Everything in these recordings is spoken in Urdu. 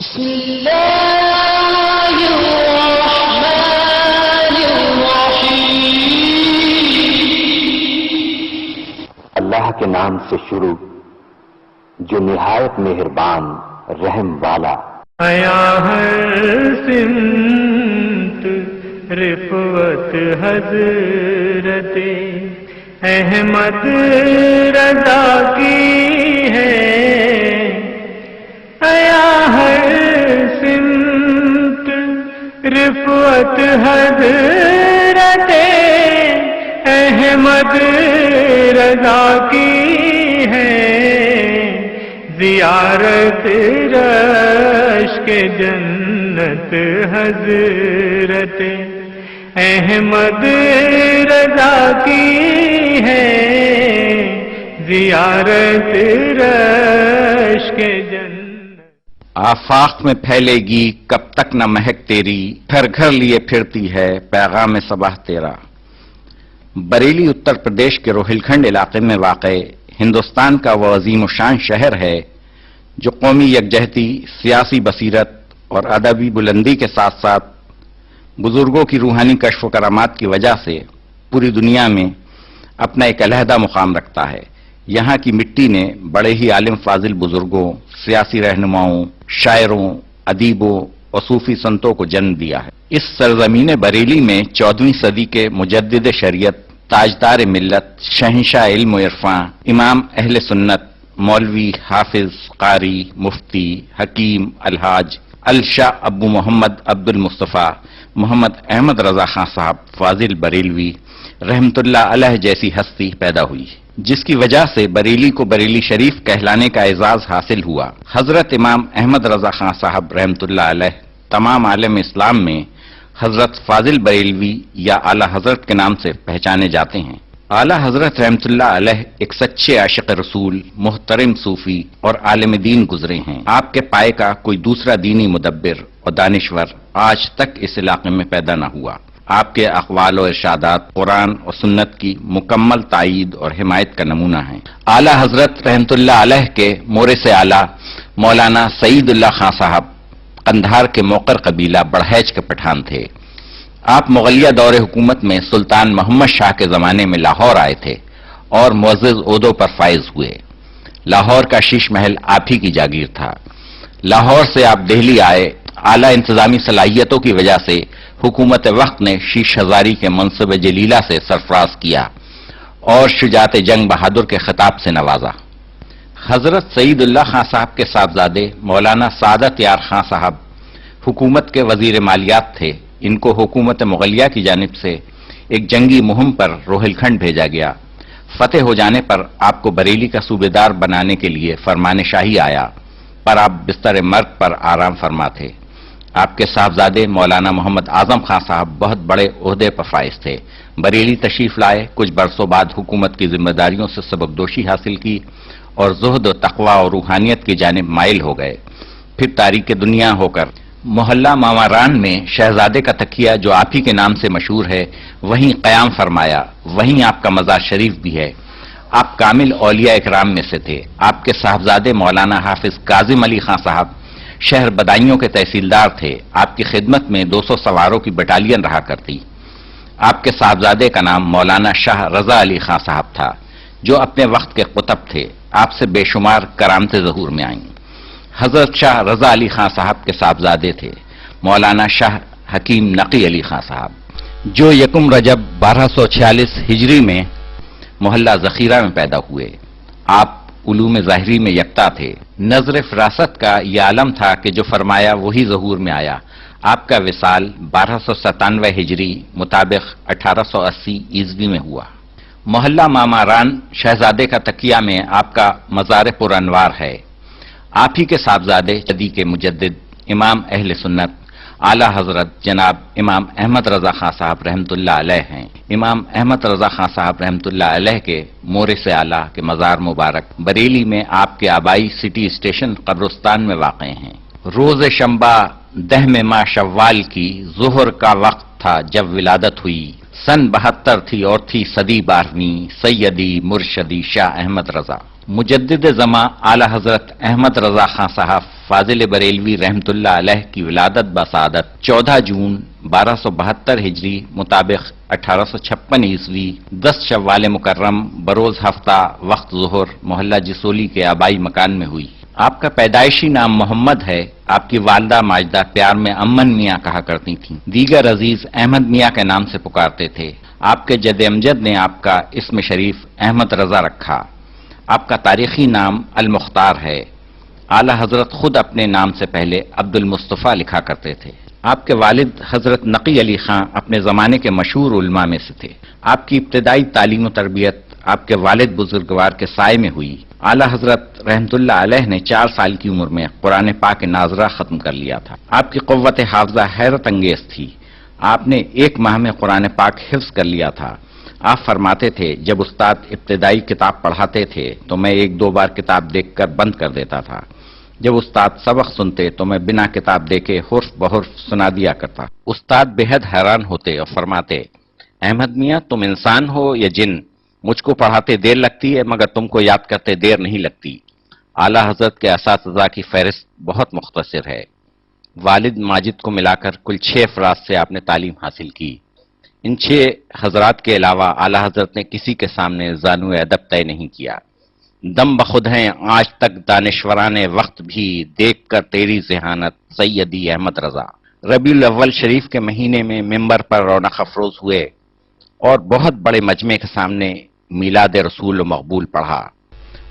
بسم اللہ الرحمن الرحیم۔ اللہ کے نام سے شروع جو نہایت مہربان رحم والا۔ آیا ہر سمت رفعت حضرت احمد رضا کی ہے، آیا ہر سمت رفعت حضرت احمد رضا کی ہے، زیارت رشک جنت حضرت احمد رضا کی ہے، زیارت رشک جنت۔ آفاق میں پھیلے گی کب تک نہ مہک تیری، گھر گھر لیے پھرتی ہے پیغام صباح تیرا۔ بریلی اتر پردیش کے روہیل کھنڈ علاقے میں واقع ہندوستان کا وہ عظیم الشان شہر ہے جو قومی یکجہتی، سیاسی بصیرت اور ادبی بلندی کے ساتھ ساتھ بزرگوں کی روحانی کشف و کرامات کی وجہ سے پوری دنیا میں اپنا ایک علیحدہ مقام رکھتا ہے۔ یہاں کی مٹی نے بڑے ہی عالم فاضل بزرگوں، سیاسی رہنماؤں، شاعروں، ادیبوں اور صوفی سنتوں کو جنم دیا ہے۔ اس سرزمین بریلی میں 14ویں صدی کے مجدد شریعت، تاجدار ملت، شہنشاہ علم و عرفاں، امام اہل سنت، مولوی، حافظ، قاری، مفتی، حکیم، الحاج الشاہ ابو محمد عبد المصطفیٰ محمد احمد رضا خان صاحب فاضل بریلوی رحمت اللہ علیہ جیسی ہستی پیدا ہوئی، جس کی وجہ سے بریلی کو بریلی شریف کہلانے کا اعزاز حاصل ہوا۔ حضرت امام احمد رضا خان صاحب رحمت اللہ علیہ تمام عالم اسلام میں حضرت فاضل بریلوی یا اعلیٰ حضرت کے نام سے پہچانے جاتے ہیں۔ اعلیٰ حضرت رحمت اللہ علیہ ایک سچے عاشق رسول، محترم صوفی اور عالم دین گزرے ہیں۔ آپ کے پائے کا کوئی دوسرا دینی مدبر اور دانشور آج تک اس علاقے میں پیدا نہ ہوا۔ آپ کے اقوال و ارشادات قرآن اور سنت کی مکمل تائید اور حمایت کا نمونہ ہیں۔ اعلیٰ حضرت رحمت اللہ علیہ کے مورث اعلیٰ مولانا سعید اللہ خان صاحب قندھار کے موقر قبیلہ بڑھیج کے پٹھان تھے۔ آپ مغلیہ دور حکومت میں سلطان محمد شاہ کے زمانے میں لاہور آئے تھے اور معزز عہدوں پر فائز ہوئے۔ لاہور کا شیش محل آپ ہی کی جاگیر تھا۔ لاہور سے آپ دہلی آئے۔ اعلیٰ انتظامی صلاحیتوں کی وجہ سے حکومت وقت نے شیش ہزاری کے منصب جلیلہ سے سرفراز کیا اور شجاعت جنگ بہادر کے خطاب سے نوازا۔ حضرت سعید اللہ خان صاحب کے صاحبزادے مولانا سعادت یار خان صاحب حکومت کے وزیر مالیات تھے۔ ان کو حکومت مغلیہ کی جانب سے ایک جنگی مہم پر روہیل کھنڈ بھیجا گیا۔ فتح ہو جانے پر آپ کو بریلی کا صوبیدار بنانے کے لیے فرمان شاہی آیا، پر آپ بستر مرگ پر آرام فرما تھے۔ آپ کے صاحبزادے مولانا محمد اعظم خان صاحب بہت بڑے عہدے پر فائز تھے۔ بریلی تشریف لائے، کچھ برسوں بعد حکومت کی ذمہ داریوں سے سبکدوشی حاصل کی اور زہد و تقوی اور روحانیت کی جانب مائل ہو گئے۔ پھر تاریک دنیا ہو کر محلہ ماماران میں شہزادے کا تکیہ جو آپ ہی کے نام سے مشہور ہے وہیں قیام فرمایا، وہیں آپ کا مزار شریف بھی ہے۔ آپ کامل اولیاء اکرام میں سے تھے۔ آپ کے صاحبزادے مولانا حافظ کاظم علی خان صاحب شہر بدایوں کے تحصیلدار تھے۔ آپ کی خدمت میں 200 سواروں کی بٹالین رہا کرتی۔ آپ کے صاحبزادے کا نام مولانا شاہ رضا علی خان صاحب تھا جو اپنے وقت کے قطب تھے۔ آپ سے بے شمار کرامتیں ظہور میں آئیں۔ حضرت شاہ رضا علی خان صاحب کے صاحبزادے تھے مولانا شاہ حکیم نقی علی خان صاحب، جو 1 رجب 1246 ہجری میں محلہ ذخیرہ میں پیدا ہوئے۔ آپ علوم ظاہری میں یکتا تھے۔ نظر فراست کا یہ عالم تھا کہ جو فرمایا وہی ظہور میں آیا۔ آپ کا وصال 1297 ہجری مطابق 1880 عیسوی میں ہوا۔ محلہ ماماران شہزادے کا تکیہ میں آپ کا مزار پر انوار ہے۔ آپ ہی کے صاحبزادے صدی کے مجدد امام اہل سنت اعلیٰ حضرت جناب امام احمد رضا خان صاحب رحمت اللہ علیہ ہیں۔ امام احمد رضا خان صاحب رحمت اللہ علیہ کے مورث اعلیٰ کے مزار مبارک بریلی میں آپ کے آبائی سٹی اسٹیشن قبرستان میں واقع ہیں۔ روز شنبہ 10 ماہ شوال کی ظہر کا وقت تھا جب ولادت ہوئی۔ سن 72 تھی اور تھی صدی 12ویں، سیدی مرشدی شاہ احمد رضا۔ مجدد زماں اعلی حضرت احمد رضا خان صاحب فاضل بریلوی رحمت اللہ علیہ کی ولادت بسعادت 14 جون 1272 ہجری مطابق 1856 عیسوی 10 شوال مکرم بروز ہفتہ وقت ظہر محلہ جسولی کے آبائی مکان میں ہوئی۔ آپ کا پیدائشی نام محمد ہے۔ آپ کی والدہ ماجدہ پیار میں امن میاں کہا کرتی تھیں۔ دیگر عزیز احمد میاں کے نام سے پکارتے تھے۔ آپ کے جد امجد نے آپ کا اسم شریف احمد رضا رکھا۔ آپ کا تاریخی نام المختار ہے۔ اعلی حضرت خود اپنے نام سے پہلے عبد المصطفیٰ لکھا کرتے تھے۔ آپ کے والد حضرت نقی علی خان اپنے زمانے کے مشہور علماء میں سے تھے۔ آپ کی ابتدائی تعلیم و تربیت آپ کے والد بزرگوار کے سائے میں ہوئی۔ اعلی حضرت رحمت اللہ علیہ نے 4 سال کی عمر میں قرآن پاک ناظرہ ختم کر لیا تھا۔ آپ کی قوت حافظہ حیرت انگیز تھی۔ آپ نے 1 ماہ میں قرآن پاک حفظ کر لیا تھا۔ آپ فرماتے تھے جب استاد ابتدائی کتاب پڑھاتے تھے تو میں 1-2 بار کتاب دیکھ کر بند کر دیتا تھا۔ جب استاد سبق سنتے تو میں بنا کتاب دیکھے حرف بحرف سنا دیا کرتا۔ استاد بے حد حیران ہوتے اور فرماتے، احمد میاں تم انسان ہو یا جن؟ مجھ کو پڑھاتے دیر لگتی ہے مگر تم کو یاد کرتے دیر نہیں لگتی۔ اعلی حضرت کے اساتذہ کی فہرست بہت مختصر ہے۔ والد ماجد کو ملا کر کل 6 افراد سے آپ نے تعلیم حاصل کی۔ ان 6 حضرات کے علاوہ اعلی حضرت نے کسی کے سامنے زانو ادب طے نہیں کیا۔ دم بخود ہیں آج تک دانشوران وقت بھی دیکھ کر تیری ذہانت سیدی احمد رضا۔ ربیع الاول شریف کے مہینے میں ممبر پر رونق افروز ہوئے اور بہت بڑے مجمع کے سامنے میلاد رسول و مقبول پڑھا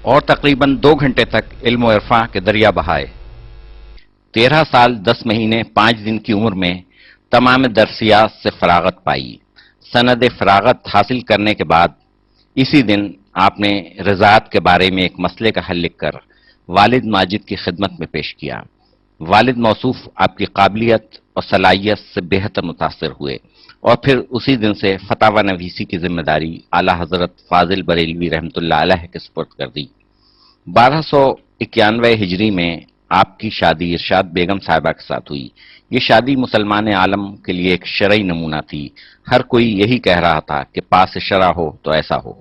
اور تقریباً 2 گھنٹے تک علم و عرفاں کے دریا بہائے۔ 13 سال 10 مہینے 5 دن کی عمر میں تمام درسیات سے فراغت پائی۔ سند فراغت حاصل کرنے کے بعد اسی دن آپ نے رضاعت کے بارے میں ایک مسئلے کا حل لکھ کر والد ماجد کی خدمت میں پیش کیا۔ والد موصوف آپ کی قابلیت اور صلاحیت سے بے حد متاثر ہوئے اور پھر اسی دن سے فتاوی نویسی کی ذمہ داری اعلی حضرت فاضل بریلوی رحمت اللہ علیہ کے سپرد کر دی۔ 1291 ہجری میں آپ کی شادی ارشاد بیگم صاحبہ کے ساتھ ہوئی۔ یہ شادی مسلمان عالم کے لیے ایک شرعی نمونہ تھی۔ ہر کوئی یہی کہہ رہا تھا کہ پاس شرع ہو تو ایسا ہو۔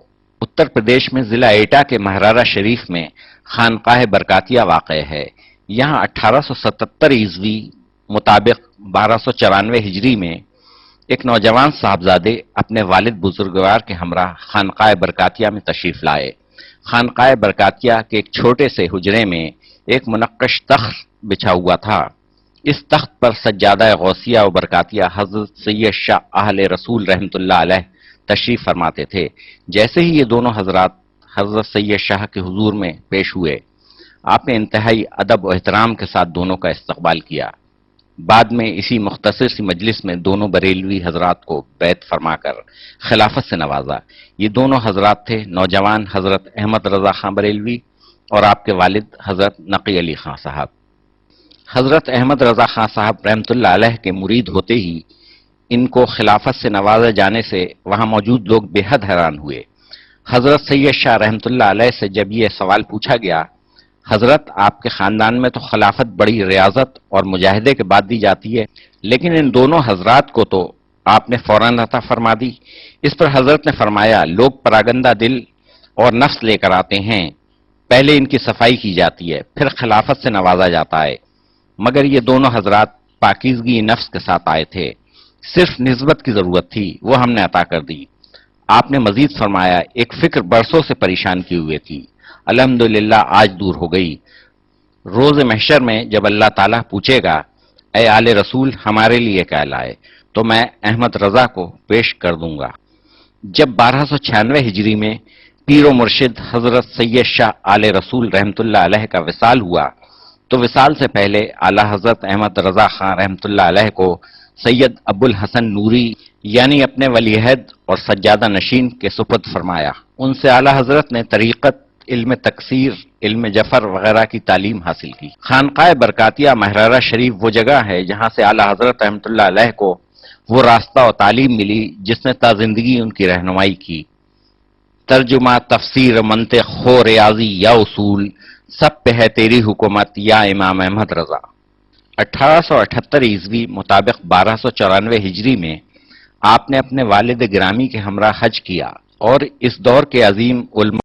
اتر پردیش میں ضلع ایٹا کے مہرارہ شریف میں خانقاہ برکاتیہ واقع ہے۔ یہاں 1877 عیسوی مطابق 1294 ہجری میں ایک نوجوان صاحبزادے اپنے والد بزرگوار کے ہمراہ خانقاہ برکاتیہ میں تشریف لائے۔ خانقاہ برکاتیہ کے ایک چھوٹے سے حجرے میں ایک منقش تخت بچھا ہوا تھا۔ اس تخت پر سجادہ غوثیہ و برکاتیہ حضرت سید شاہ اہل رسول رحمت اللہ علیہ تشریف فرماتے تھے۔ جیسے ہی یہ دونوں حضرات حضرت سید شاہ کے حضور میں پیش ہوئے، آپ نے انتہائی ادب و احترام کے ساتھ دونوں کا استقبال کیا۔ بعد میں اسی مختصر سی مجلس میں دونوں بریلوی حضرات کو بیعت فرما کر خلافت سے نوازا۔ یہ دونوں حضرات تھے نوجوان حضرت احمد رضا خان بریلوی اور آپ کے والد حضرت نقی علی خان صاحب۔ حضرت احمد رضا خان صاحب رحمت اللہ علیہ کے مرید ہوتے ہی ان کو خلافت سے نوازے جانے سے وہاں موجود لوگ بے حد حیران ہوئے۔ حضرت سید شاہ رحمت اللہ علیہ سے جب یہ سوال پوچھا گیا، حضرت آپ کے خاندان میں تو خلافت بڑی ریاضت اور مجاہدے کے بعد دی جاتی ہے، لیکن ان دونوں حضرات کو تو آپ نے فوراً عطا فرما دی۔ اس پر حضرت نے فرمایا، لوگ پراگندہ دل اور نفس لے کر آتے ہیں، پہلے ان کی صفائی کی جاتی ہے، پھر خلافت سے نوازا جاتا ہے، مگر یہ دونوں حضرات پاکیزگی نفس کے ساتھ آئے تھے، صرف نسبت کی ضرورت تھی، وہ ہم نے عطا کر دی۔ آپ نے مزید فرمایا، ایک فکر برسوں سے پریشان کی ہوئے تھی، الحمدللہ آج دور ہو گئی۔ روز محشر میں جب اللہ تعالیٰ پوچھے گا، اے آل رسول ہمارے لیے کیا لائے، تو میں احمد رضا کو پیش کر دوں گا۔ جب 1296 ہجری میں پیر و مرشد حضرت سید شاہ آل رسول رحمت اللہ علیہ کا وصال ہوا تو وصال سے پہلے اعلی حضرت احمد رضا خان رحمت اللہ علیہ کو سید ابو الحسن نوری یعنی اپنے ولی عہد اور سجادہ نشین کے سپرد فرمایا۔ ان سے اعلی حضرت نے طریقت، علم تکسیر، علم جفر وغیرہ کی تعلیم حاصل کی۔ خانقاہ برکاتیہ مہرارہ شریف وہ جگہ ہے جہاں سے اعلی حضرت رحمت اللہ علیہ کو وہ راستہ و تعلیم ملی جس نے تا زندگی ان کی رہنمائی کی۔ ترجمہ، تفسیر، منطق، ہو ریاضی یا اصول، سب پہ ہے تیری حکومت یا امام احمد رضا۔ 1878 عیسوی مطابق 1294 ہجری میں آپ نے اپنے والد گرامی کے ہمراہ حج کیا اور اس دور کے عظیم علماء